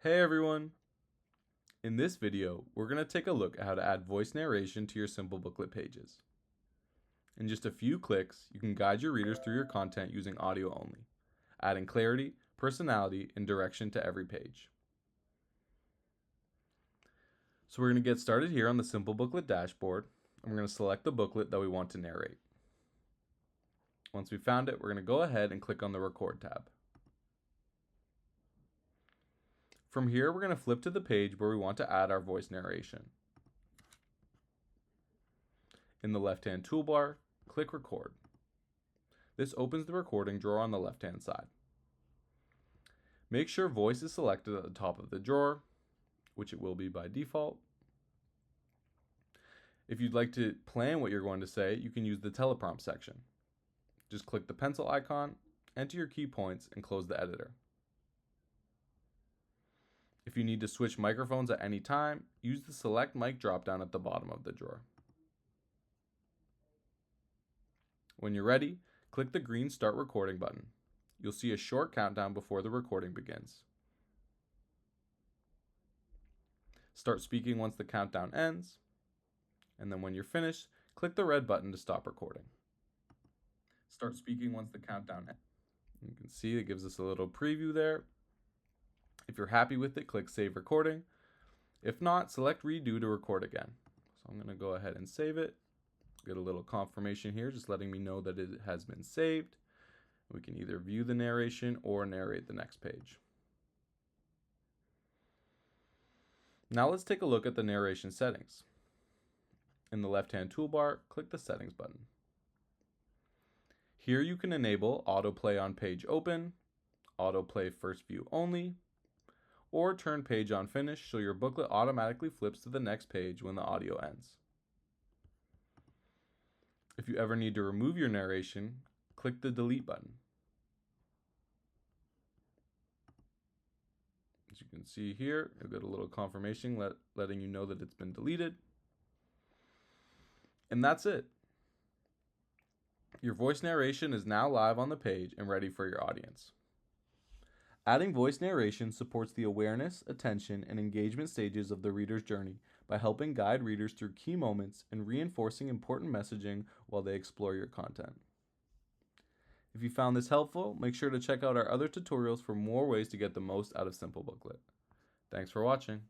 Hey everyone! In this video, we're going to take a look at how to add voice narration to your SImplebooklet pages. In just a few clicks, you can guide your readers through your content using audio only, adding clarity, personality, and direction to every page. So we're going to get started here on the SImplebooklet dashboard, and we're going to select the booklet that we want to narrate. Once we've found it, we're going to go ahead and click on the Record tab. From here, we're going to flip to the page where we want to add our voice narration. In the left-hand toolbar, click Record. This opens the recording drawer on the left-hand side. Make sure voice is selected at the top of the drawer, which it will be by default. If you'd like to plan what you're going to say, you can use the teleprompt section. Just click the pencil icon, enter your key points, and close the editor. If you need to switch microphones at any time, use the Select Mic dropdown at the bottom of the drawer. When you're ready, click the green Start Recording button. You'll see a short countdown before the recording begins. Start speaking once the countdown ends, and then when you're finished, click the red button to stop recording. Start speaking once the countdown ends. You can see it gives us a little preview there. If you're happy with it, click Save Recording. If not, select Redo to record again. So I'm going to go ahead and save it. Get a little confirmation here, just letting me know that it has been saved. We can either view the narration or narrate the next page. Now let's take a look at the narration settings. In the left-hand toolbar, click the Settings button. Here you can enable Autoplay on Page Open, Autoplay First View Only, or turn page on finish so your booklet automatically flips to the next page when the audio ends. If you ever need to remove your narration, click the delete button. As you can see here, you'll get a little confirmation letting you know that it's been deleted. And that's it. Your voice narration is now live on the page and ready for your audience. Adding voice narration supports the awareness, attention, and engagement stages of the reader's journey by helping guide readers through key moments and reinforcing important messaging while they explore your content. If you found this helpful, make sure to check out our other tutorials for more ways to get the most out of SImplebooklet. Thanks for watching.